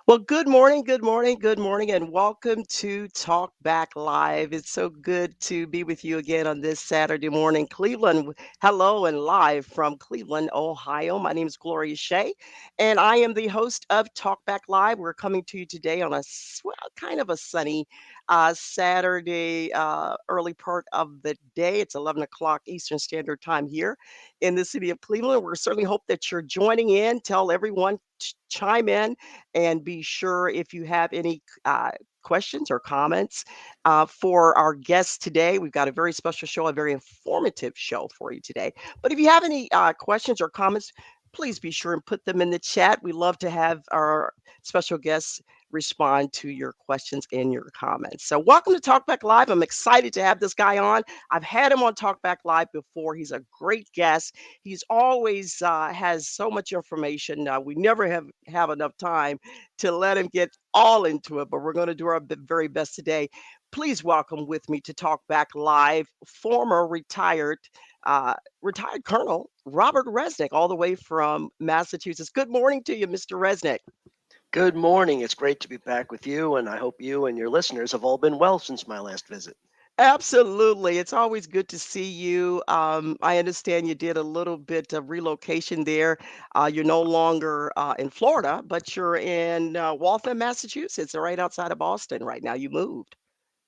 Well, good morning, good morning, good morning, and welcome to Talkback Live. It's so good to be with you again on this Saturday morning. Hello, and live from Cleveland, Ohio. My name is Gloria Shea, and I am the host of Talkback Live. We're coming to you today on kind of a sunny Saturday, early part of the day. It's 11 o'clock Eastern Standard Time here in the city of Cleveland. We certainly hope that you're joining in. Tell everyone, chime in and be sure if you have any questions or comments for our guests today. We've got a very special show, a very informative show for you today. But if you have any questions or comments, please be sure and put them in the chat. We love to have our special guests respond to your questions and your comments. So, welcome to Talkback Live. I'm excited to have this guy on. I've had him on Talkback Live before. He's a great guest. He's always has so much information. We never have enough time to let him get all into it, but we're going to do our very best today. Please welcome with me to Talk Back Live, former retired Colonel Robert Resnick, all the way from Massachusetts. Good morning to you, Mr. Resnick. Good morning. It's great to be back with you, and I hope you and your listeners have all been well since my last visit. Absolutely. It's always good to see you. I understand you did a little bit of relocation there. You're no longer in Florida, but you're in Waltham, Massachusetts, right outside of Boston right now. You moved.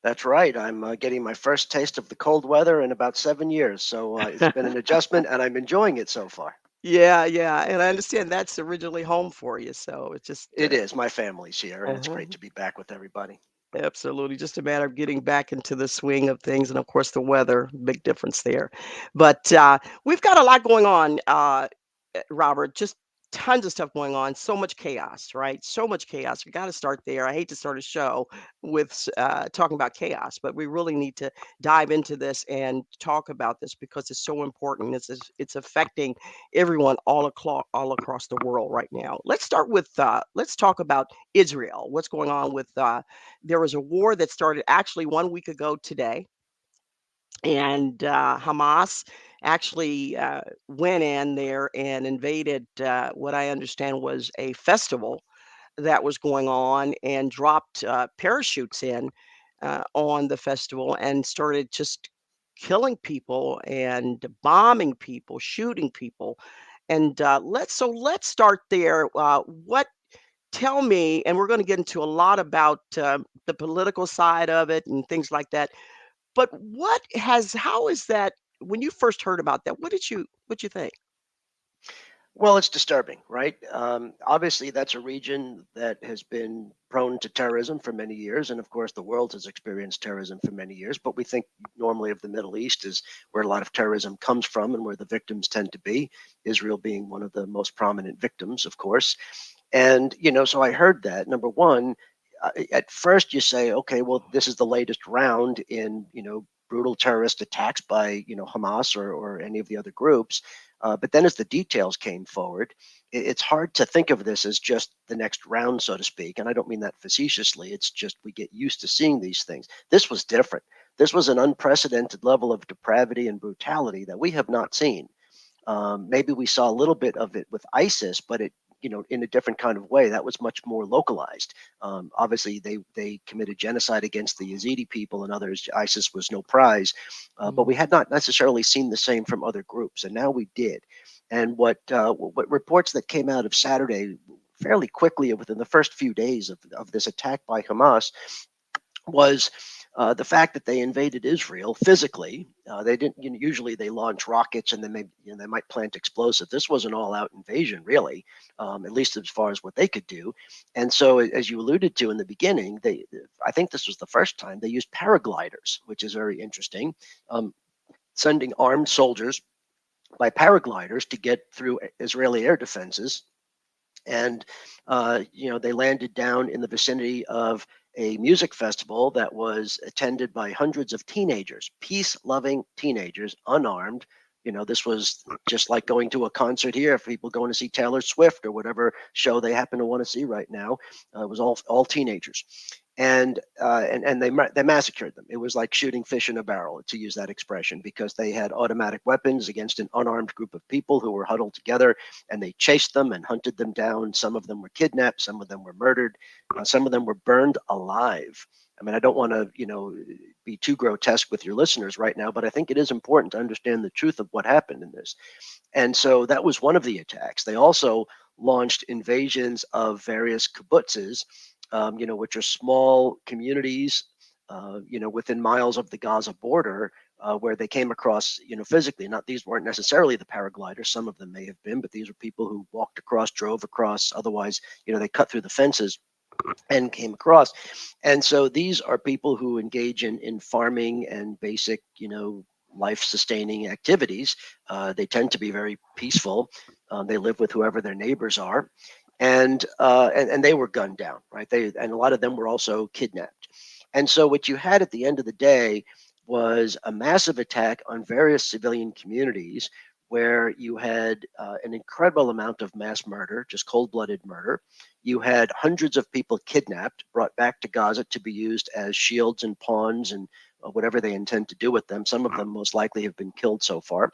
That's right. I'm getting my first taste of the cold weather in about 7 years, so it's been an adjustment, and I'm enjoying it so far. Yeah, yeah. And I understand that's originally home for you. So it's just, It is. My family's here, and it's great uh-huh. to be back with everybody. Absolutely. Just a matter of getting back into the swing of things. And of course, the weather, big difference there. But we've got a lot going on, Robert. Just tons of stuff going on. So much chaos, right? So much chaos. We got to start there. I hate to start a show with talking about chaos, but we really need to dive into this and talk about this because it's so important. It's affecting everyone all across the world right now. Let's talk about Israel. What's going on with there was a war that started actually 1 week ago today, and Hamas actually went in there and invaded what I understand was a festival that was going on and dropped parachutes in on the festival and started just killing people and bombing people, shooting people. And let's start there. What Tell me, and we're going to get into a lot about the political side of it and things like that. But how is that? When you first heard about that, what you think? Well, it's disturbing, right? Obviously, that's a region that has been prone to terrorism for many years. And of course, the world has experienced terrorism for many years. But we think normally of the Middle East as where a lot of terrorism comes from and where the victims tend to be, Israel being one of the most prominent victims, of course. And, so I heard that. Number one, at first you say, okay, well, this is the latest round in, brutal terrorist attacks by, Hamas or any of the other groups. But then as the details came forward, it's hard to think of this as just the next round, so to speak. And I don't mean that facetiously. It's just we get used to seeing these things. This was different. This was an unprecedented level of depravity and brutality that we have not seen. Maybe we saw a little bit of it with ISIS, but in a different kind of way. That was much more localized. Obviously, they committed genocide against the Yazidi people and others. ISIS was no prize, but we Mhm. had not necessarily seen the same from other groups, and now we did. And what reports that came out of Saturday fairly quickly within the first few days of this attack by Hamas was the fact that they invaded Israel physically. They didn't. Usually they launch rockets and then they might plant explosives. This was an all-out invasion, really, at least as far as what they could do. And so, as you alluded to in the beginning, I think this was the first time they used paragliders, which is very interesting. Um, Sending armed soldiers by paragliders to get through Israeli air defenses and they landed down in the vicinity of a music festival that was attended by hundreds of teenagers, peace-loving teenagers, unarmed. This was just like going to a concert here. If people going to see Taylor Swift or whatever show they happen to want to see right now, it was all teenagers, and they massacred them. It was like shooting fish in a barrel, to use that expression, because they had automatic weapons against an unarmed group of people who were huddled together, and they chased them and hunted them down. Some of them were kidnapped, some of them were murdered, some of them were burned alive. I mean, I don't want to, be too grotesque with your listeners right now, but I think it is important to understand the truth of what happened in this. And so that was one of the attacks. They also launched invasions of various kibbutzes, which are small communities, within miles of the Gaza border, where they came across, physically. Not these weren't necessarily the paragliders. Some of them may have been, but these were people who walked across, drove across. Otherwise, they cut through the fences and came across. And so these are people who engage in farming and basic, life sustaining activities. They tend to be very peaceful. They live with whoever their neighbors are. And they were gunned down, right? And a lot of them were also kidnapped. And so what you had at the end of the day was a massive attack on various civilian communities, where you had an incredible amount of mass murder, just cold-blooded murder. You had hundreds of people kidnapped, brought back to Gaza to be used as shields and pawns and whatever they intend to do with them. Some of them most likely have been killed so far.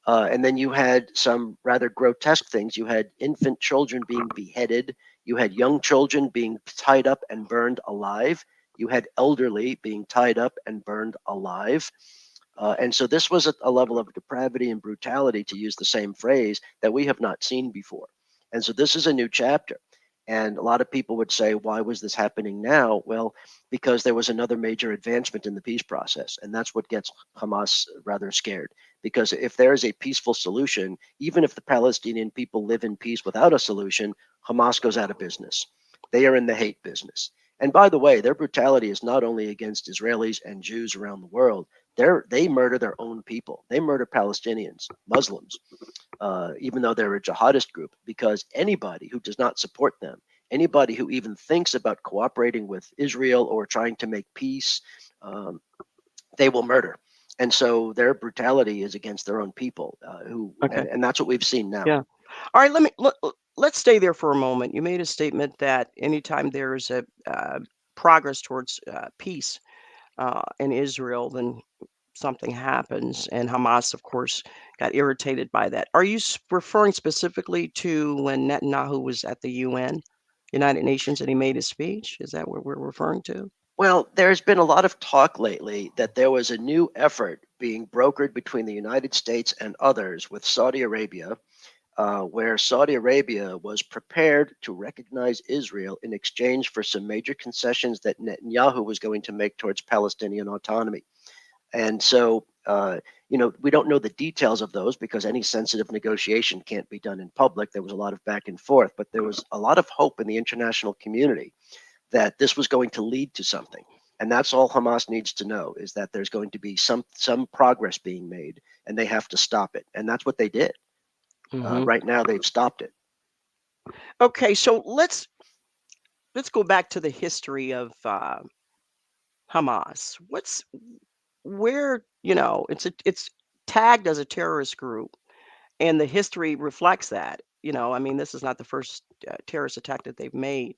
And then you had some rather grotesque things. You had infant children being beheaded. You had young children being tied up and burned alive. You had elderly being tied up and burned alive. And so this was a level of depravity and brutality, to use the same phrase, that we have not seen before. And so this is a new chapter. And a lot of people would say, why was this happening now? Well, because there was another major advancement in the peace process. And that's what gets Hamas rather scared. Because if there is a peaceful solution, even if the Palestinian people live in peace without a solution, Hamas goes out of business. They are in the hate business. And by the way, their brutality is not only against Israelis and Jews around the world. They murder their own people. They murder Palestinians, Muslims, even though they're a jihadist group, because anybody who does not support them, anybody who even thinks about cooperating with Israel or trying to make peace, um, they will murder. And so their brutality is against their own people, Okay. and that's what we've seen now. Yeah. All right. Let's stay there for a moment. You made a statement that anytime there's a progress towards peace in Israel, then something happens, and Hamas, of course, got irritated by that. Are you referring specifically to when Netanyahu was at the UN, United Nations, and he made his speech? Is that what we're referring to? Well, there's been a lot of talk lately that there was a new effort being brokered between the United States and others with Saudi Arabia, where Saudi Arabia was prepared to recognize Israel in exchange for some major concessions that Netanyahu was going to make towards Palestinian autonomy. And so, we don't know the details of those, because any sensitive negotiation can't be done in public. There was a lot of back and forth, but there was a lot of hope in the international community that this was going to lead to something. And that's all Hamas needs to know, is that there's going to be some progress being made, and they have to stop it. And that's what they did. Hmm. Right now, they've stopped it. Okay, so let's go back to the history of Hamas. It's tagged as a terrorist group, and the history reflects that. I mean, this is not the first terrorist attack that they've made.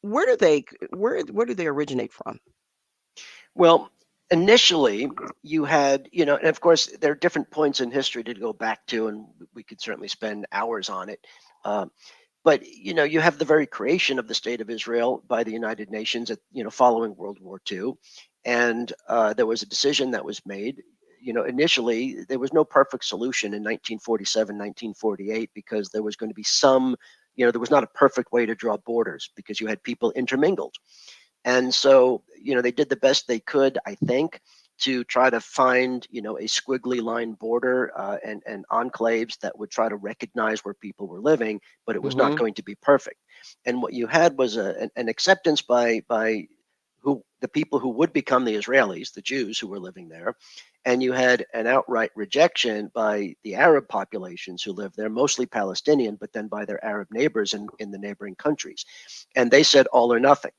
Where do they originate from? Well, initially, you had, and of course, there are different points in history to go back to, and we could certainly spend hours on it. But you have the very creation of the state of Israel by the United Nations following World War II, and there was a decision that was made. Initially there was no perfect solution in 1947, 1948, because there was going to be there was not a perfect way to draw borders, because you had people intermingled. And so, they did the best they could, I think, to try to find, a squiggly line border, and enclaves that would try to recognize where people were living, but it was not Hmm. going to be perfect. And what you had was an acceptance by who the people who would become the Israelis, the Jews who were living there, and you had an outright rejection by the Arab populations who lived there, mostly Palestinian, but then by their Arab neighbors in the neighboring countries. And they said all or nothing.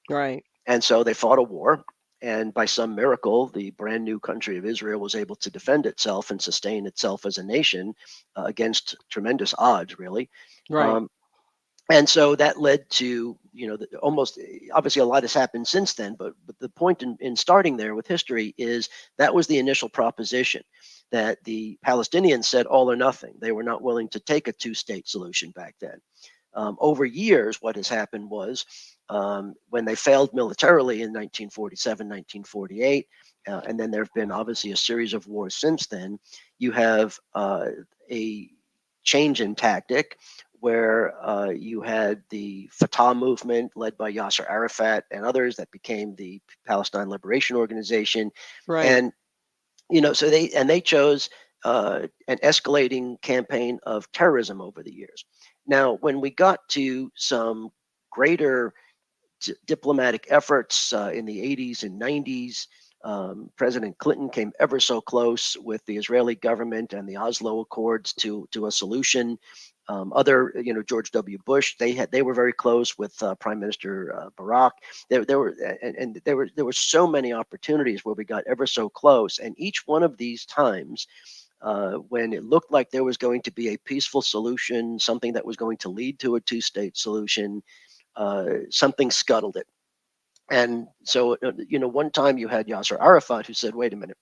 Right. And so they fought a war. And by some miracle, the brand new country of Israel was able to defend itself and sustain itself as a nation, against tremendous odds, really. Right. Um, And so that led to, almost, obviously a lot has happened since then, but the point in starting there with history is that was the initial proposition, that the Palestinians said all or nothing. They were not willing to take a two-state solution back then. Over years, what has happened was, when they failed militarily in 1947, 1948, and then there have been obviously a series of wars since then, you have a change in tactic where you had the Fatah movement led by Yasser Arafat and others that became the Palestine Liberation Organization. Right. And so they chose an escalating campaign of terrorism over the years. Now, when we got to some greater diplomatic efforts in the 80s and 90s, President Clinton came ever so close with the Israeli government and the Oslo Accords to a solution. Other, George W. Bush, they were very close with Prime Minister Barack. There were and there were so many opportunities where we got ever so close, and each one of these times, when it looked like there was going to be a peaceful solution, something that was going to lead to a two-state solution, something scuttled it. And so, one time you had Yasser Arafat who said, "Wait a minute,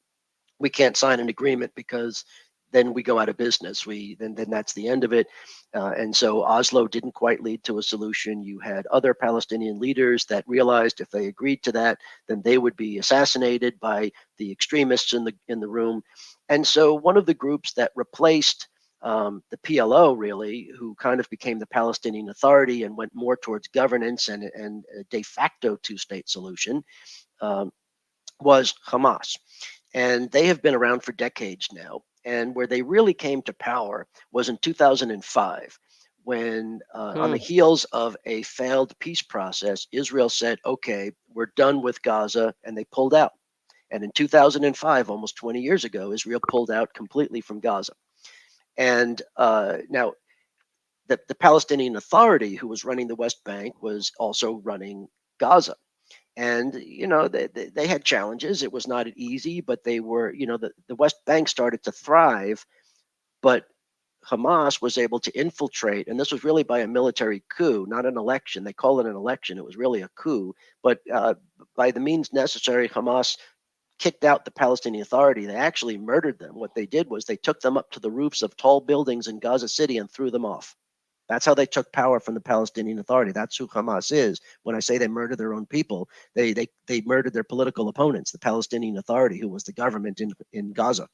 we can't sign an agreement because then we go out of business. Then that's the end of it." And so Oslo didn't quite lead to a solution. You had other Palestinian leaders that realized if they agreed to that, then they would be assassinated by the extremists in the room. And so one of the groups that replaced the PLO, really, who kind of became the Palestinian Authority and went more towards governance and a de facto two-state solution, um, was Hamas. And they have been around for decades now. And where they really came to power was in 2005, when, on the Hmm. heels of a failed peace process, Israel said, "Okay, we're done with Gaza," and they pulled out. And in 2005, almost 20 years ago, Israel pulled out completely from Gaza. And now the Palestinian Authority, who was running the West Bank, was also running Gaza. And they had challenges. It was not easy, but they were, the West Bank started to thrive. But Hamas was able to infiltrate, and this was really by a military coup, not an election. They call it an election. It was really a coup. But by the means necessary, Hamas kicked out the Palestinian Authority. They actually murdered them. What they did was they took them up to the roofs of tall buildings in Gaza City and threw them off. That's how they took power from the Palestinian Authority. That's who Hamas is. When I say they murder their own people, they murdered their political opponents, the Palestinian Authority, who was the government in Gaza.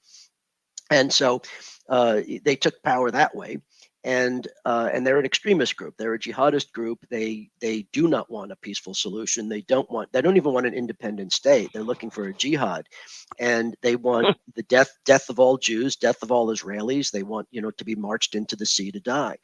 And so they took power that way. And they're an extremist group. They're a jihadist group. They do not want a peaceful solution. They don't even want an independent state. They're looking for a jihad, and they want the death of all Jews, death of all Israelis. They want, to be marched into the sea to die.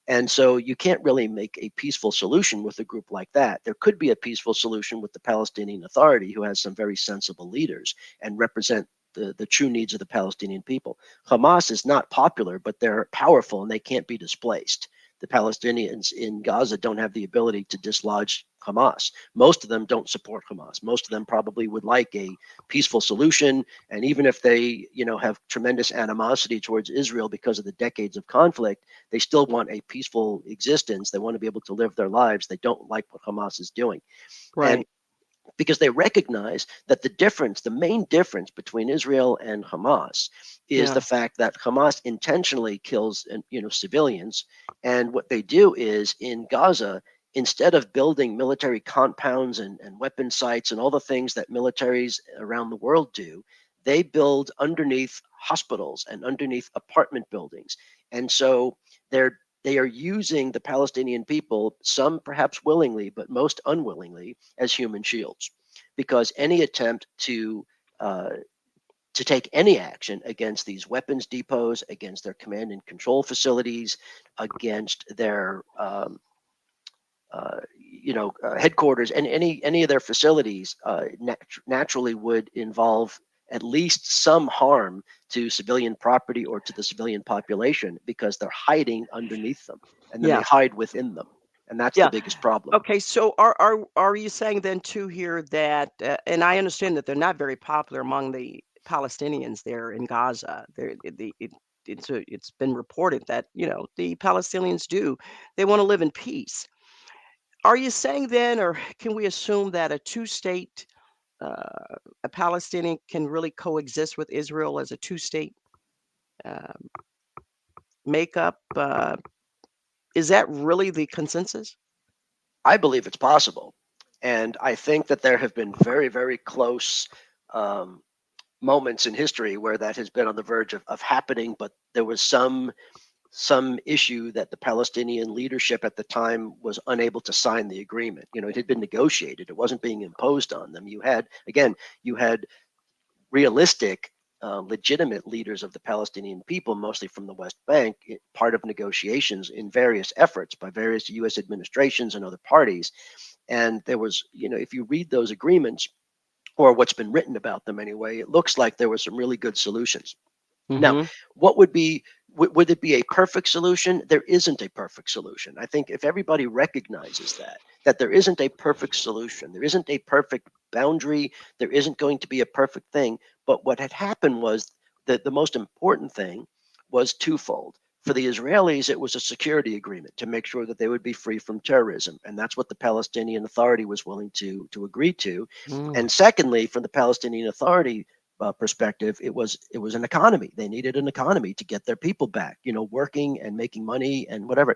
And so you can't really make a peaceful solution with a group like that. There could be a peaceful solution with the Palestinian Authority, who has some very sensible leaders and represent the true needs of the Palestinian people. Hamas is not popular, but they're powerful and they can't be displaced. The Palestinians in Gaza don't have the ability to dislodge Hamas. Most of them don't support Hamas. Most of them probably would like a peaceful solution. And even if they, have tremendous animosity towards Israel because of the decades of conflict, they still want a peaceful existence. They want to be able to live their lives. They don't like what Hamas is doing. And Right. because they recognize that the main difference between Israel and Hamas is the Yeah. fact that Hamas intentionally kills, civilians, and what they do is in Gaza, instead of building military compounds and weapon sites and all the things that militaries around the world do, they build underneath hospitals and underneath apartment buildings, and so they are using the Palestinian people, some perhaps willingly, but most unwillingly, as human shields, because any attempt uh, to take any action against these weapons depots, against their command and control facilities, against their headquarters, and any of their facilities, naturally would involve at least some harm to civilian property or to the civilian population, because they're hiding underneath them, and then they Yeah. hide within them, and that's the Yeah. biggest problem. Okay, so are you saying then too here that and I understand that they're not very popular among the Palestinians there in Gaza. it's been reported that, the Palestinians do. They want to live in peace. Are you saying then, or can we assume that a Palestinian can really coexist with Israel as a two-state uh, makeup? Is that really the consensus? I believe it's possible. And I think that there have been very, very close um, moments in history where that has been on the verge of happening, but there was some issue that the Palestinian leadership at the time was unable to sign the agreement. It had been negotiated; it wasn't being imposed on them. You had realistic, legitimate leaders of the Palestinian people, mostly from the West Bank, part of negotiations in various efforts by various U.S. administrations and other parties. And there was, if you read those agreements or what's been written about them anyway, it looks like there were some really good solutions. Now, Mhm. what would it be a perfect solution? There isn't a perfect solution. I think if everybody recognizes that there isn't a perfect solution, there isn't a perfect boundary, there isn't going to be a perfect thing. But what had happened was that the most important thing was twofold. For the Israelis, it was a security agreement to make sure that they would be free from terrorism, and that's what the Palestinian Authority was willing to agree to. Mm. And secondly, from the Palestinian Authority perspective, it was an economy. They needed an economy to get their people back, working and making money and whatever.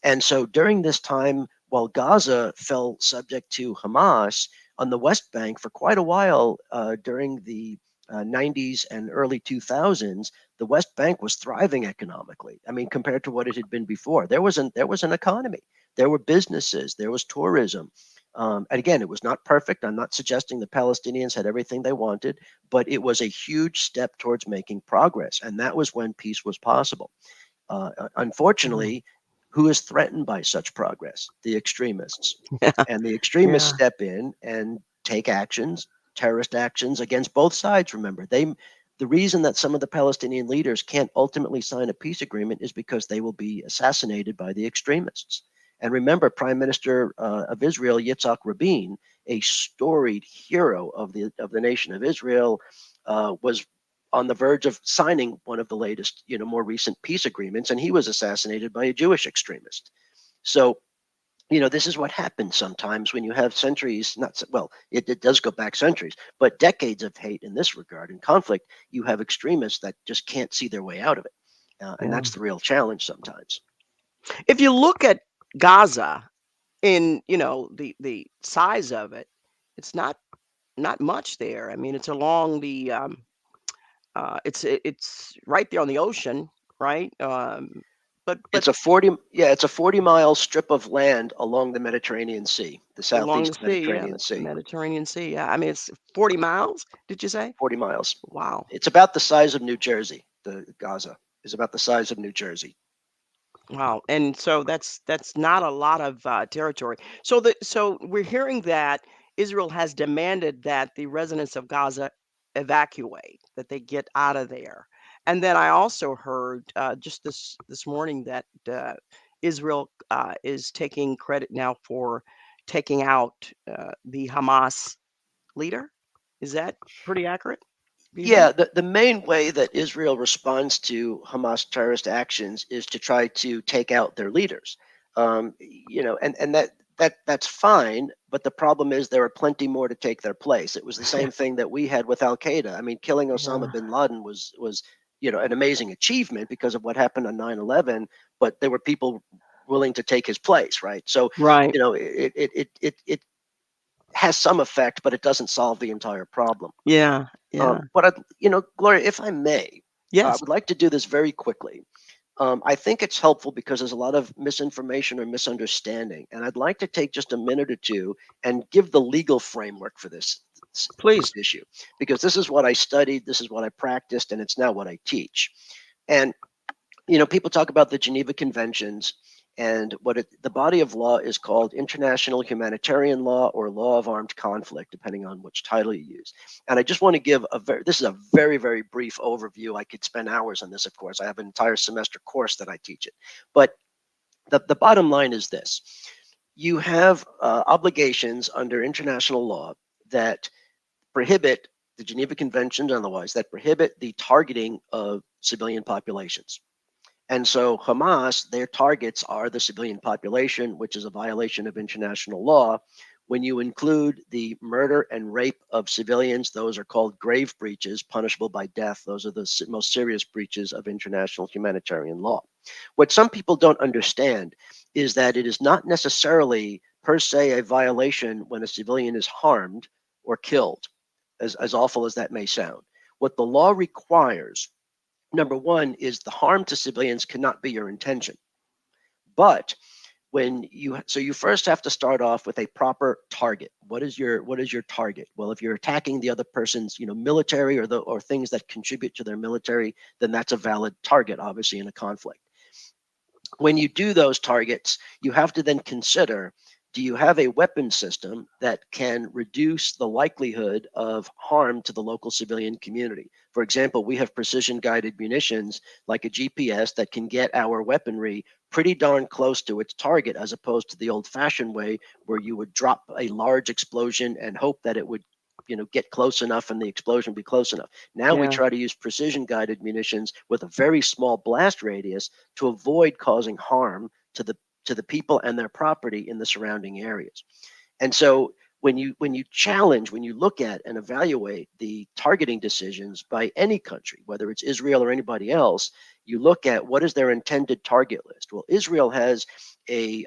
And so during this time, while Gaza fell subject to Hamas on the West Bank for quite a while during the 90s and early 2000s, the West Bank was thriving economically. I mean, compared to what it had been before, there was an economy, there were businesses, there was tourism. And again, it was not perfect. I'm not suggesting the Palestinians had everything they wanted, but it was a huge step towards making progress. And that was when peace was possible. Mm. Unfortunately, who is threatened by such progress? The extremists. Yeah. And the extremists Yeah. step in and take actions, terrorist actions against both sides. Remember, the reason that some of the Palestinian leaders can't ultimately sign a peace agreement is because they will be assassinated by the extremists. And remember, Prime Minister of Israel, Yitzhak Rabin, a storied hero of the nation of Israel, was on the verge of signing one of the latest, more recent peace agreements, and he was assassinated by a Jewish extremist. So, this is what happens sometimes when you have centuries, not well, it does go back centuries, but decades of hate in this regard and conflict. You have extremists that just can't see their way out of it, and Yeah. that's the real challenge sometimes. If you look at Gaza in, the size of it, it's not much there. I mean, it's along it's right there on the ocean, right? But It's a 40-mile strip of land along the Mediterranean Sea, the along the southeast sea, yeah, Mediterranean the Sea. Mediterranean Sea. Yeah, I mean, it's 40 miles. Did you say? 40 miles. Wow. It's about the size of New Jersey. The Gaza is about the size of New Jersey. Wow, and so that's not a lot of territory. So we're hearing that Israel has demanded that the residents of Gaza evacuate, that they get out of there. And then I also heard just this morning that Israel is taking credit now for taking out the Hamas leader. Is that pretty accurate? Do you think? Yeah, the main way that Israel responds to Hamas terrorist actions is to try to take out their leaders. And that's fine, but the problem is there are plenty more to take their place. It was the same thing that we had with Al Qaeda. I mean, killing Osama Yeah. bin Laden was an amazing achievement because of what happened on 9/11, but there were people willing to take his place, right? So, Right. it has some effect, but it doesn't solve the entire problem. Yeah. Yeah. Gloria, if I may, I Yes. would like to do this very quickly. I think it's helpful because there's a lot of misinformation or misunderstanding, and I'd like to take just a minute or two and give the legal framework for this Please. issue, because this is what I studied, this is what I practiced, and it's now what I teach. And people talk about the Geneva Conventions, and the body of law is called international humanitarian law or law of armed conflict, depending on which title you use. And I just want to give this is a very, very brief overview. I could spend hours on this, of course. I have an entire semester course that I teach it. But the bottom line is this: you have obligations under international law that prohibit the Geneva Conventions and otherwise, that prohibit the targeting of civilian populations. And so Hamas, their targets are the civilian population, which is a violation of international law. When you include the murder and rape of civilians, those are called grave breaches, punishable by death. Those are the most serious breaches of international humanitarian law. What some people don't understand is that it is not necessarily per se a violation when a civilian is harmed or killed, as awful as that may sound. What the law requires, number one, is the harm to civilians cannot be your intention. But you first have to start off with a proper target. What is your target? Well, if you're attacking the other person's military or things that contribute to their military, then that's a valid target, obviously, in a conflict. When you do those targets, you have to then consider, do you have a weapon system that can reduce the likelihood of harm to the local civilian community? For example, we have precision guided munitions like a GPS that can get our weaponry pretty darn close to its target, as opposed to the old fashioned way where you would drop a large explosion and hope that it would get close enough and the explosion be close enough. Now we Yeah. try to use precision guided munitions with a very small blast radius to avoid causing harm to the people and their property in the surrounding areas. And so when you look at and evaluate the targeting decisions by any country, whether it's Israel or anybody else, you look at what is their intended target list. Well, Israel has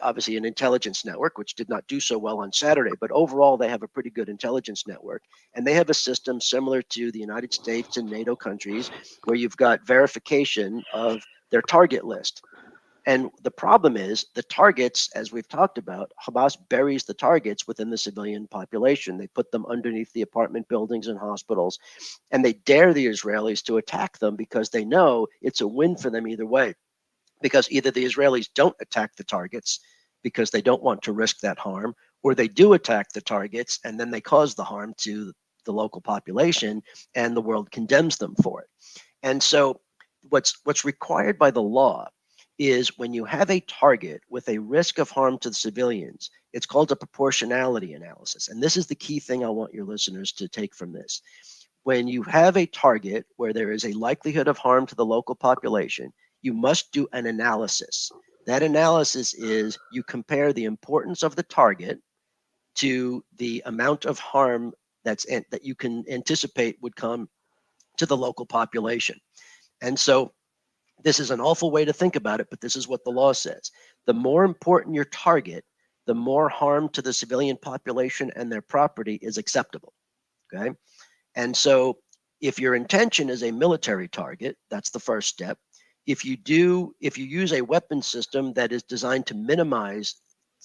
obviously an intelligence network, which did not do so well on Saturday, but overall they have a pretty good intelligence network, and they have a system similar to the United States and NATO countries, where you've got verification of their target list. And the problem is the targets, as we've talked about, Hamas buries the targets within the civilian population. They put them underneath the apartment buildings and hospitals, and they dare the Israelis to attack them because they know it's a win for them either way. Because either the Israelis don't attack the targets because they don't want to risk that harm, or they do attack the targets and then they cause the harm to the local population and the world condemns them for it. And so what's required by the law is when you have a target with a risk of harm to the civilians, it's called a proportionality analysis. And this is the key thing I want your listeners to take from this. When you have a target where there is a likelihood of harm to the local population, you must do an analysis. That analysis is you compare the importance of the target to the amount of harm that you can anticipate would come to the local population. And so this is an awful way to think about it, but this is what the law says. The more important your target, the more harm to the civilian population and their property is acceptable. Okay. And so if your intention is a military target, that's the first step. If you use a weapon system that is designed to minimize,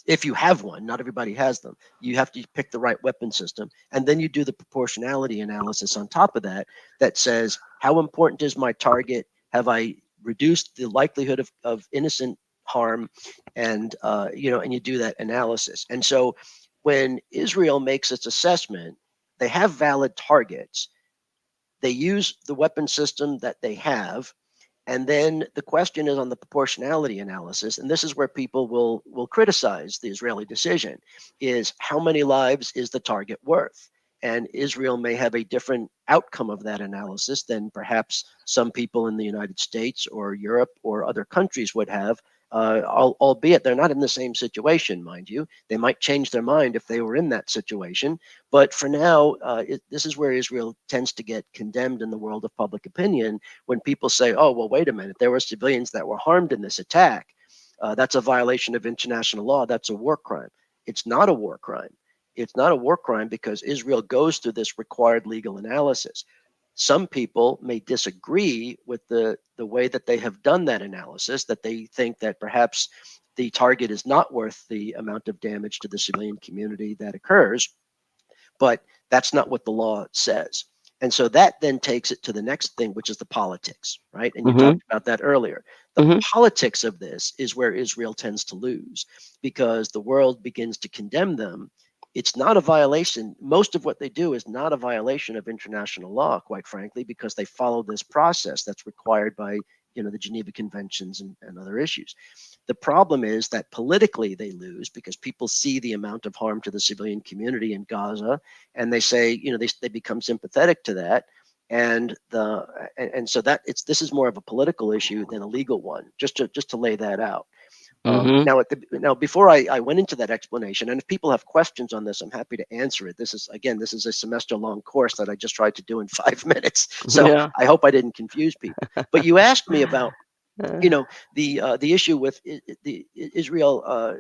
if you have one, not everybody has them, you have to pick the right weapon system. And then you do the proportionality analysis on top of that, that says, how important is my target? Have I reduced the likelihood of innocent harm? And you do that analysis. And so when Israel makes its assessment, they have valid targets. They use the weapon system that they have, and then the question is on the proportionality analysis, and this is where people will criticize the Israeli decision, is how many lives is the target worth? And Israel may have a different outcome of that analysis than perhaps some people in the United States or Europe or other countries would have, albeit they're not in the same situation, mind you. They might change their mind if they were in that situation. But for now, this is where Israel tends to get condemned in the world of public opinion, when people say, oh, well, wait a minute, there were civilians that were harmed in this attack. That's a violation of international law. That's a war crime. It's not a war crime. It's not a war crime because Israel goes through this required legal analysis. Some people may disagree with the way that they have done that analysis, that they think that perhaps the target is not worth the amount of damage to the civilian community that occurs, but that's not what the law says. And so that then takes it to the next thing, which is the politics, right? And you Mm-hmm. talked about that earlier. The Mm-hmm. politics of this is where Israel tends to lose because the world begins to condemn them. It's not a violation. Most of what they do is not a violation of international law, quite frankly, because they follow this process that's required by the Geneva Conventions and other issues. The problem is that politically they lose because people see the amount of harm to the civilian community in Gaza, and they say, they become sympathetic to that. And so that this is more of a political issue than a legal one, just to lay that out. Hmm. Now, before I went into that explanation, and if people have questions on this, I'm happy to answer it. This is a semester-long course that I just tried to do in 5 minutes, so Yeah. I hope I didn't confuse people. But you asked me about, Uh, the issue with the Israel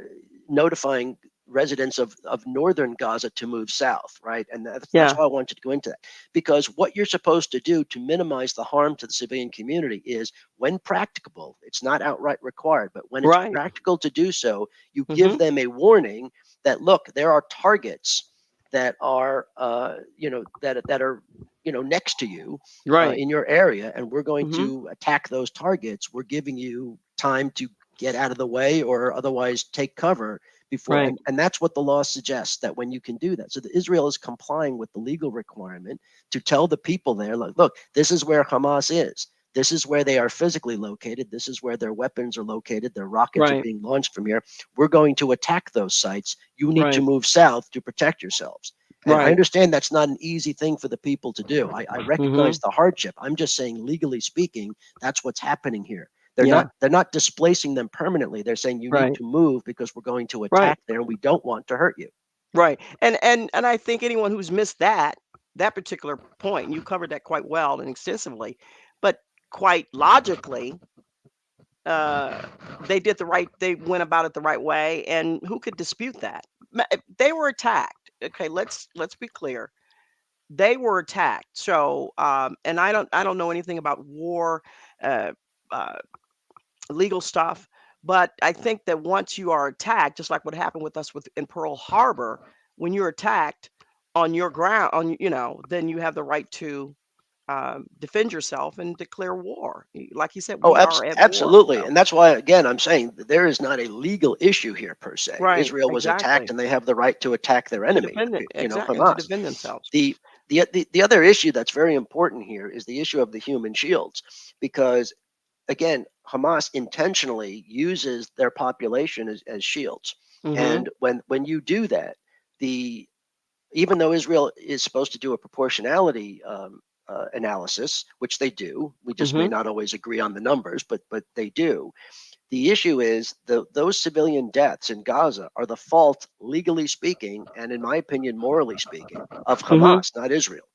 notifying residents of northern Gaza to move south, right? And that's yeah. why I wanted to go into that, because what you're supposed to do to minimize the harm to the civilian community is, when practicable, it's not outright required, but when it's Right. practical to do so, you give Hmm. them a warning that, look, there are targets that are that are next to you Right. in your area, and we're going Hmm. to attack those targets. We're giving you time to get out of the way or otherwise take cover before. Right. And that's what the law suggests, that when you can do that. So Israel is complying with the legal requirement to tell the people there, look, this is where Hamas is. This is where they are physically located. This is where their weapons are located. Their rockets are Right. being launched from here. We're going to attack those sites. You need to Right. move south to protect yourselves. And I Right. understand that's not an easy thing for the people to do. I Hmm. recognize the hardship. I'm just saying, legally speaking, that's what's happening here. They're Yeah. not they're not displacing them permanently. They're saying you need Right. to move because we're going to Right. attack there and we don't want to hurt you. Right. And I think anyone who's missed that particular point, and you covered that quite well and extensively, but quite logically, uh, they went about it the right way, and who could dispute that? They were attacked. Okay, let's be clear. They were attacked. So, and I don't know anything about war, uh, uh, legal stuff, but I think that once you are attacked, just like what happened with us with in Pearl Harbor, when you're attacked on your ground, then you have the right to defend yourself and declare war. Like you said, Oh, we are at war. absolutely. So, And that's why, again, I'm saying that there is not a legal issue here per se. right, Israel was attacked exactly. and they have the right to attack their To enemy, defend it, exactly, and to Hamas. defend themselves. The, the other issue that's very important here is the issue of the human shields, because, again, Hamas intentionally uses their population as shields. Hmm. And when you do that, the even though Israel is supposed to do a proportionality analysis, which they do, we just may Hmm. not always agree on the numbers, but they do. The issue is those civilian deaths in Gaza are the fault, legally speaking, and in my opinion, morally speaking, of Hmm. Hamas, not Israel.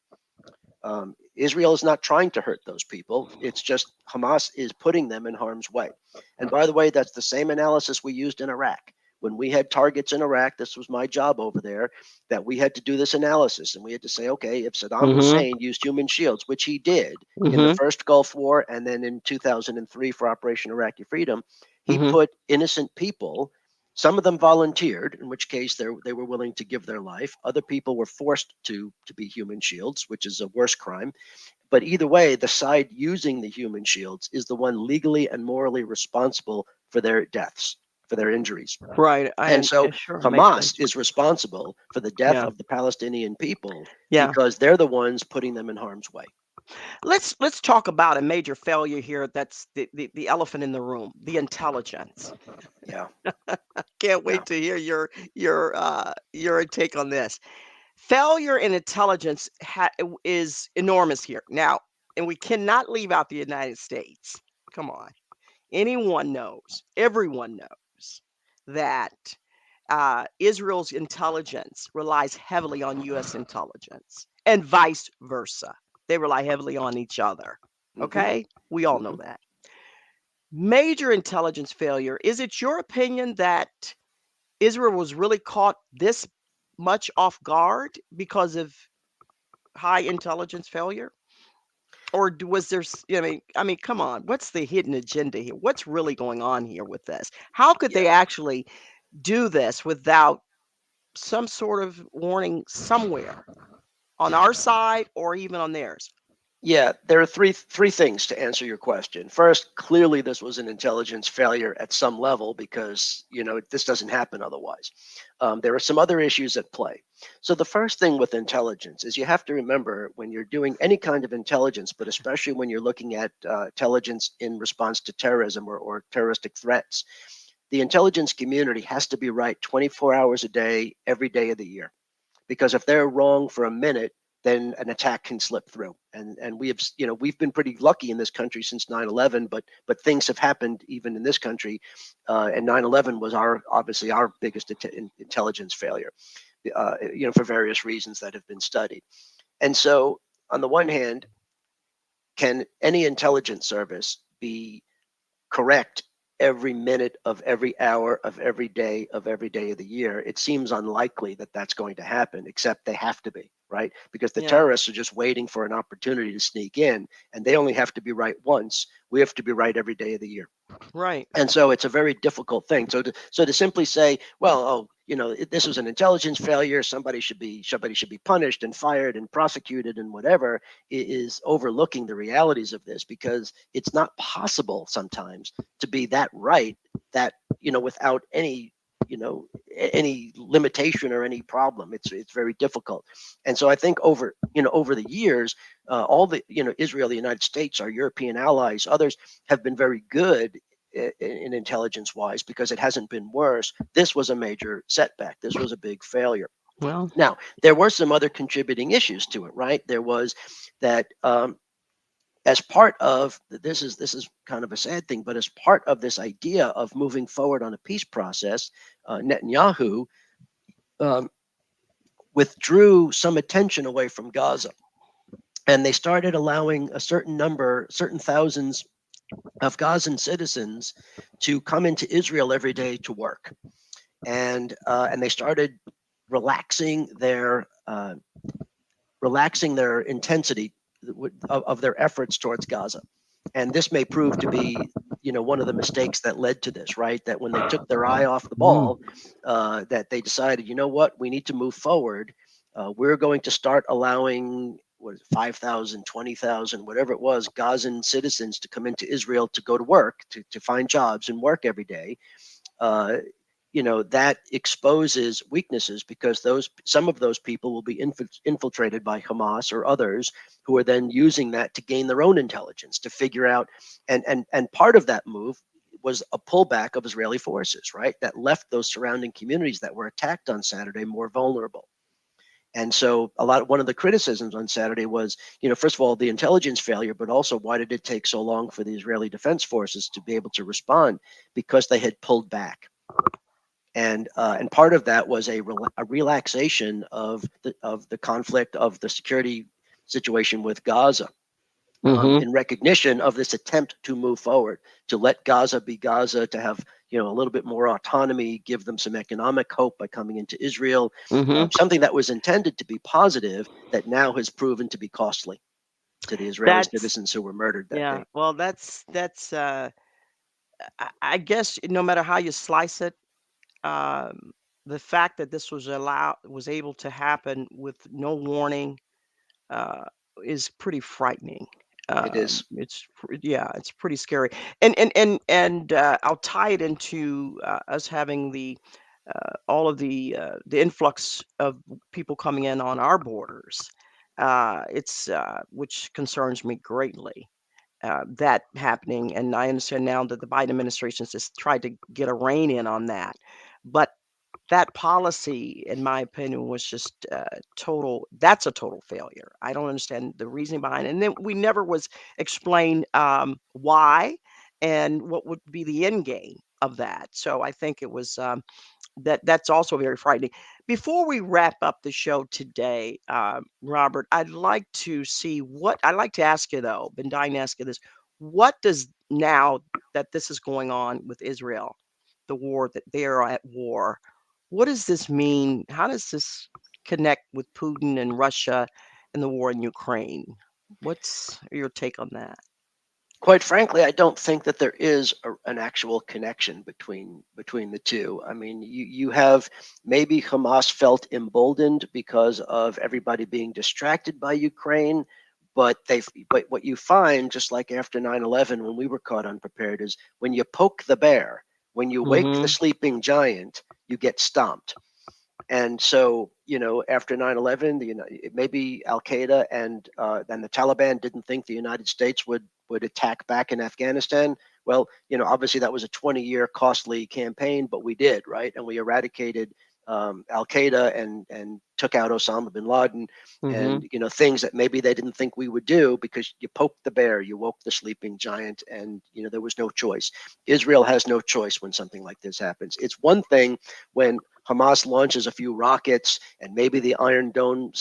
Israel is not trying to hurt those people. It's just Hamas is putting them in harm's way. And by the way, that's the same analysis we used in Iraq. When we had targets in Iraq, this was my job over there, that we had to do this analysis. And we had to say, okay, if Saddam Hmm. Hussein used human shields, which he did in the Hmm. first Gulf War and then in 2003 for Operation Iraqi Freedom, he Hmm. put innocent people. Some of them volunteered, in which case they were willing to give their life. Other people were forced to be human shields, which is a worse crime. But either way, the side using the human shields is the one legally and morally responsible for their deaths, for their injuries. Right. And so Yeah, sure, makes Hamas sense. is responsible for the death Yeah. of the Palestinian people Yeah. because they're the ones putting them in harm's way. Let's talk about a major failure here. That's the elephant in the room, the intelligence. Yeah, Can't yeah, wait to hear your take on this. Failure in intelligence is enormous here. Now, and we cannot leave out the United States. Come on. Anyone knows, everyone knows that Israel's intelligence relies heavily on US intelligence and vice versa. They rely heavily on each other. hmm Okay? We all know hmm that. Major intelligence failure. Is it your opinion that Israel was really caught this much off guard because of high intelligence failure? Or was there, I mean, come on, what's the hidden agenda here? What's really going on here with this? How could yeah. they actually do this without some sort of warning somewhere on our side or even on theirs? Yeah, there are three things to answer your question. First, clearly this was an intelligence failure at some level because this doesn't happen otherwise. There are some other issues at play. So the first thing with intelligence is you have to remember when you're doing any kind of intelligence, but especially when you're looking at intelligence in response to terrorism or terroristic threats, the intelligence community has to be right 24 hours a day, every day of the year, because if they're wrong for a minute, then an attack can slip through. And we have, we've been pretty lucky in this country since 9/11, but things have happened even in this country, and 9/11 was obviously our biggest intelligence failure, for various reasons that have been studied. And so, on the one hand, can any intelligence service be correct every minute of every hour of every day of the year? It seems unlikely that that's going to happen, except they have to be, right? Because the Yeah, terrorists are just waiting for an opportunity to sneak in, and they only have to be right once. We have to be right every day of the year. right. And so it's a very difficult thing. So to simply say, well, oh, this was an intelligence failure, somebody should be punished and fired and prosecuted and whatever, is overlooking the realities of this, because it's not possible sometimes to be that right, that without any limitation or any problem. It's very difficult. And so I think over the years, all the Israel, the United States, our European allies, others have been very good in intelligence wise, because it hasn't been worse. This was a major setback. This was a big failure. Well, Now, there were some other contributing issues to it, right? There was that, as part of this is kind of a sad thing, but as part of this idea of moving forward on a peace process, Netanyahu um, withdrew some attention away from Gaza, and they started allowing a certain thousands of Gazan citizens to come into Israel every day to work, and they started relaxing their intensity of their efforts towards Gaza. And this may prove to be, one of the mistakes that led to this, right? That when they took their eye off the mm, ball, that they decided, you know what, we need to move forward. We're going to start allowing, what, 5,000, 20,000, whatever it was, Gazan citizens to come into Israel to go to work, to find jobs and work every day. uh, that exposes weaknesses, because some of those people will be infiltrated by Hamas or others, who are then using that to gain their own intelligence, to figure out. And part of that move was a pullback of Israeli forces, right, that left those surrounding communities that were attacked on Saturday more vulnerable. And so one of the criticisms on Saturday was, first of all, the intelligence failure, but also, why did it take so long for the Israeli Defense Forces to be able to respond? Because they had pulled back. And part of that was a relaxation of the conflict, of the security situation with Gaza, mm-hmm, in recognition of this attempt to move forward, to let Gaza be Gaza, to have a little bit more autonomy, give them some economic hope by coming into Israel, mm-hmm. something that was intended to be positive, that now has proven to be costly to the Israeli That's citizens who were murdered that yeah. day. Well, that's. I guess no matter how you slice it, um, the fact that this was able to happen with no warning uh, is pretty frightening. It is. Yeah, it's pretty scary. And I'll tie it into us having all of the influx of people coming in on our borders. It's which concerns me greatly. That happening, and I understand now that the Biden administration has just tried to get a rein in on that, but that policy, in my opinion, was just total. That's a total failure. I don't understand the reasoning behind it. And then we never was explained why and what would be the end game of that. So I think it was that's also very frightening. Before we wrap up the show today, Robert, I'd like to ask you though. Been dying to ask you this: what does now that this is going on with Israel, the war that they are at war? What does this mean? How does this connect with Putin and Russia and the war in Ukraine? What's your take on that? Quite frankly, I don't think that there is an actual connection between the two. I mean, you have, maybe Hamas felt emboldened because of everybody being distracted by Ukraine, but what you find, just like after 9/11, when we were caught unprepared, is when you poke the bear, when you wake the Mhm. sleeping giant, you get stomped. And so, after 9/11, maybe Al Qaeda and then the Taliban didn't think the United States would attack back in Afghanistan. Well, obviously that was a 20-year costly campaign, but we did, right? And we eradicated Al Qaeda and took out Osama bin Laden, and Mhm. things that maybe they didn't think we would do, because you poked the bear, you woke the sleeping giant, and there was no choice. Israel has no choice when something like this happens. It's one thing when Hamas launches a few rockets and maybe the Iron Dome,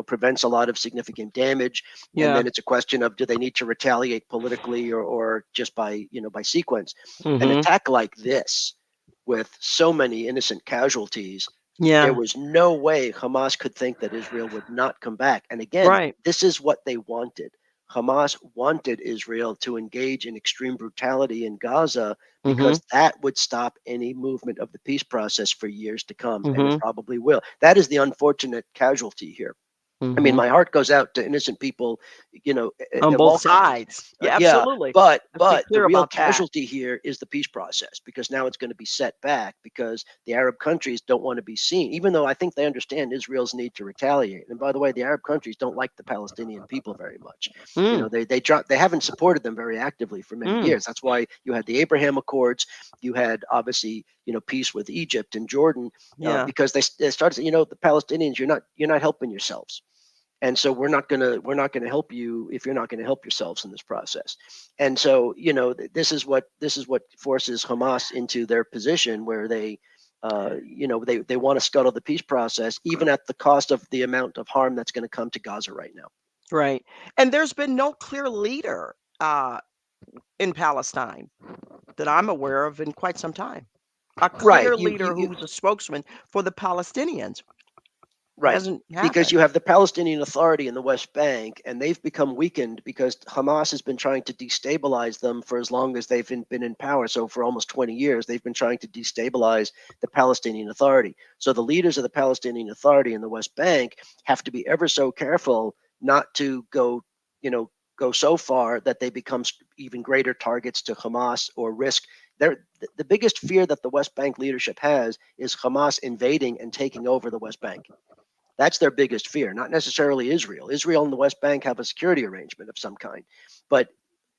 prevents a lot of significant damage. And Yeah. then it's a question of, do they need to retaliate politically, or just by sequence? An Mhm. attack like this, with so many innocent casualties, there Yeah. was no way Hamas could think that Israel would not come back. And again, Right. this is what they wanted. Hamas wanted Israel to engage in extreme brutality in Gaza, Mhm. because that would stop any movement of the peace process for years to come, and it Mhm. probably will. That is the unfortunate casualty here. I mean, Mhm. my heart goes out to innocent people, On of both all kinds. sides. Yeah, Yeah, absolutely. but Let's be the clear real about that. casualty here is the peace process, because now it's going to be set back, because the Arab countries don't want to be seen, even though I think they understand Israel's need to retaliate. And by the way, the Arab countries don't like the Palestinian people very much. Mm. They haven't supported them very actively for many Mm. years. That's why you had the Abraham Accords. You had, obviously, peace with Egypt and Jordan, Yeah. because they started, the Palestinians, you're not helping yourselves, and so we're not gonna help you if you're not going to help yourselves in this process. And so, this is what forces Hamas into their position where they want to scuttle the peace process, even at the cost of the amount of harm that's going to come to Gaza right now. Right. And there's been no clear leader in Palestine that I'm aware of in quite some time. A Right. clear leader who's a spokesman for the Palestinians Right. hasn't Because happened. you have the Palestinian Authority in the West Bank, and they've become weakened because Hamas has been trying to destabilize them for as long as they've been in power. So, for almost 20 years, they've been trying to destabilize the Palestinian Authority. So, the leaders of the Palestinian Authority in the West Bank have to be ever so careful not to go so far that they become even greater targets to Hamas, or risk. The biggest fear that the West Bank leadership has is Hamas invading and taking over the West Bank. That's their biggest fear, not necessarily Israel. Israel and the West Bank have a security arrangement of some kind, but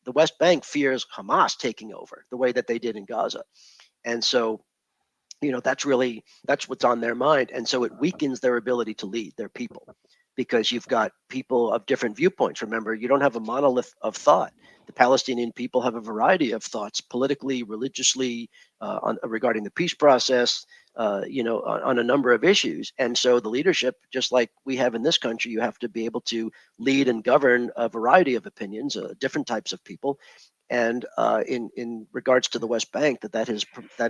the West Bank fears Hamas taking over the way that they did in Gaza. And so, that's what's on their mind. And so it weakens their ability to lead their people, because you've got people of different viewpoints. Remember, you don't have a monolith of thought. The Palestinian people have a variety of thoughts, politically, religiously, regarding the peace process, on a number of issues. And so the leadership, just like we have in this country, you have to be able to lead and govern a variety of opinions, different types of people. And in regards to the West Bank, that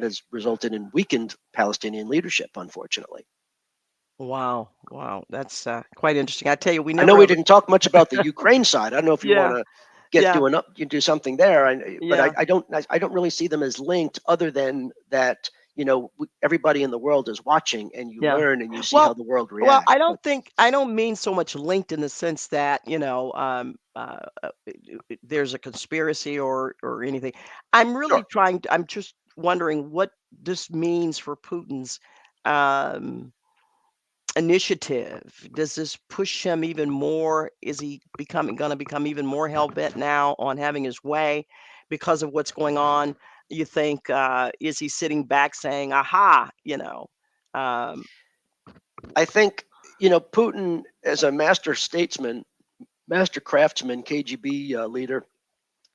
has resulted in weakened Palestinian leadership, unfortunately. Wow. Wow. That's quite interesting. I tell you, we I know never we ever. didn't talk much about the Ukraine side. I don't know if you want Yeah. to Yeah. you do something there, but Yeah. I don't really see them as linked, other than that. Everybody in the world is watching, and you Yeah. learn and you see how Well, the world well, reacts. But I don't mean so much linked in the sense that, there's a conspiracy or anything. sure, I'm just wondering what this means for Putin's um initiative. Does this push him even more? Is he becoming going to become even more hell bent now on having his way because of what's going on? You think is he sitting back saying, "Aha," um, I think Putin, as a master statesman, master craftsman, KGB leader,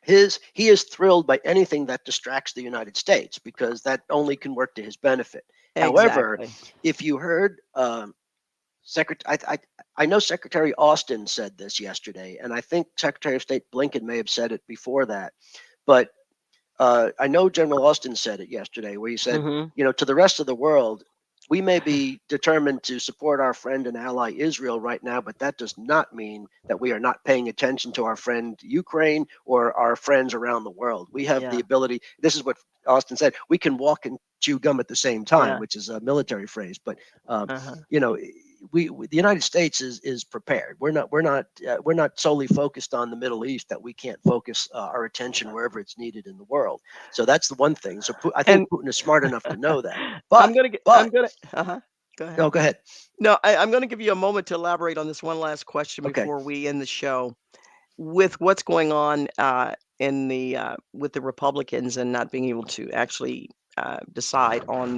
he is thrilled by anything that distracts the United States, because that only can work to his benefit. However, exactly. if you heard Secretary, I know Secretary Austin said this yesterday, and I think Secretary of State Blinken may have said it before that. But I know General Austin said it yesterday, where he said, Mhm. to the rest of the world, we may be determined to support our friend and ally Israel right now, but that does not mean that we are not paying attention to our friend Ukraine or our friends around the world. We have the Yeah. ability. This is what Austin said. We can walk and chew gum at the same time, Yeah. which is a military phrase. But um, Uh-huh. you know, the United States is prepared. We're not solely focused on the Middle East, that we can't focus our attention wherever it's needed in the world. So that's the one thing. So I think And Putin is smart enough to know that. But I'm but gonna go ahead. no, go ahead. No, I'm gonna give you a moment to elaborate on this one last question Okay. before we end the show. With what's going on in the with the Republicans and not being able to actually decide on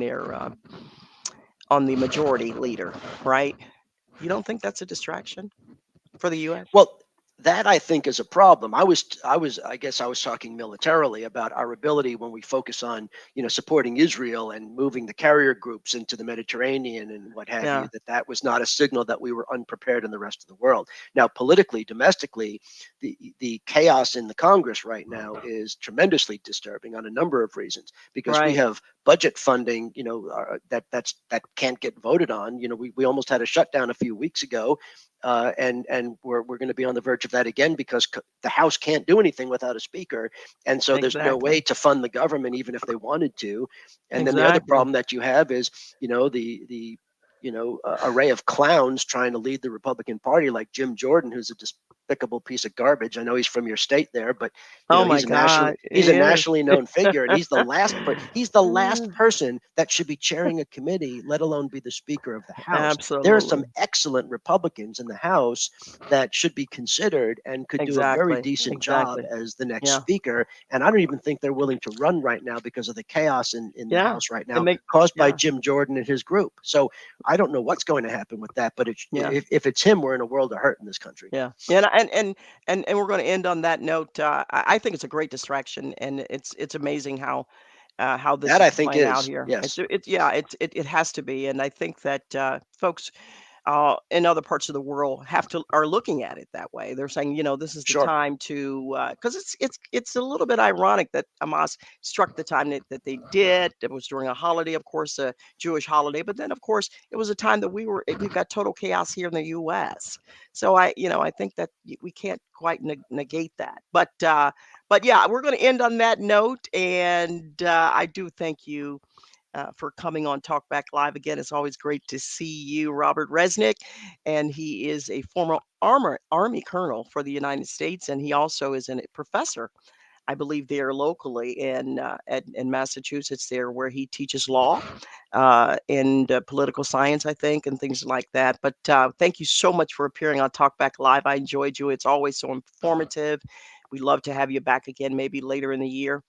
the majority leader, right? You don't think that's a distraction for the U.S.? Well, that I think is a problem. I guess I was talking militarily about our ability when we focus on, supporting Israel and moving the carrier groups into the Mediterranean and what have you, Yeah, that was not a signal that we were unprepared in the rest of the world. Now, politically, domestically, the chaos in the Congress right now is tremendously disturbing on a number of reasons, because we right. have budget funding, that can't get voted on. We almost had a shutdown a few weeks ago, and we're going to be on the verge of that again, because the House can't do anything without a speaker, and so there's no way Exactly. to fund the government even if they wanted to. And then the other Exactly. problem that you have is, the array of clowns trying to lead the Republican Party, like Jim Jordan, who's a despicable piece of garbage. I know he's from your state there, but Oh my he's a nationally God, he's a it is. nationally known figure, and he's the last person that should be chairing a committee, let alone be the Speaker of the House. There are some Absolutely. excellent Republicans in the House that should be considered and could do a very Exactly. decent job Exactly. as the next Yeah. speaker. And I don't even think they're willing to run right now because of the chaos in the Yeah. House right It now, make caused by yeah. Jim Jordan and his group. So I don't know what's going to happen with that, but Yeah. if it's him, we're in a world of hurt in this country. Yeah. And we're going to end on that note. I think it's a great distraction, and it's amazing how this That is I think playing out is, here. yes, It's yeah, it has to be, and I think that folks in other parts of the world are looking at it that way. They're saying, this is the sure. time to because it's a little bit ironic that Hamas struck the time that they did. It was during a holiday, of course, a Jewish holiday, but then of course it was a time that we've got total chaos here in the U.S. So I think that we can't quite negate that. But yeah, we're going to end on that note, and I do thank you for coming on Talkback Live again. It's always great to see you, Robert Resnick, and he is a former Army colonel for the United States, and he also is a professor, I believe, there locally in Massachusetts, there where he teaches law and political science, I think, and things like that. But thank you so much for appearing on Talkback Live. I enjoyed you. It's always so informative. We'd love to have you back again, maybe later in the year,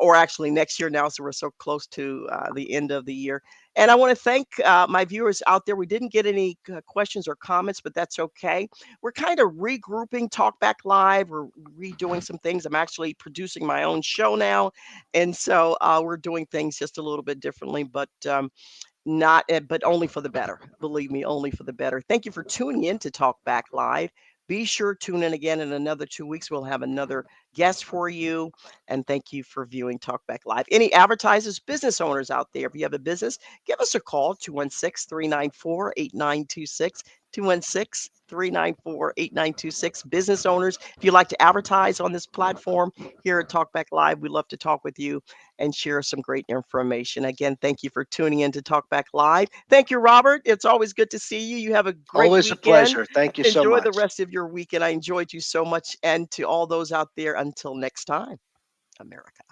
or actually next year now, so we're so close to the end of the year. And I want to thank my viewers out there. We didn't get any questions or comments, but that's okay. We're kind of regrouping Talkback Live. We're redoing some things. I'm actually producing my own show now, and so we're doing things just a little bit differently. But only for the better. Believe me, only for the better. Thank you for tuning in to Talk Back Live. Be sure to tune in again in another 2 weeks. We'll have another guest for you. And thank you for viewing Talk Back Live. Any advertisers, business owners out there, if you have a business, give us a call, 216-394-8926. 216-394-8926. Business owners, if you'd like to advertise on this platform here at Talkback Live, we'd love to talk with you and share some great information. Again, thank you for tuning in to Talkback Live. Thank you, Robert. It's always good to see you. You have a great Always a weekend. pleasure. Thank you so Enjoy the much. rest of your weekend. I enjoyed you so much. And to all those out there, until next time, America.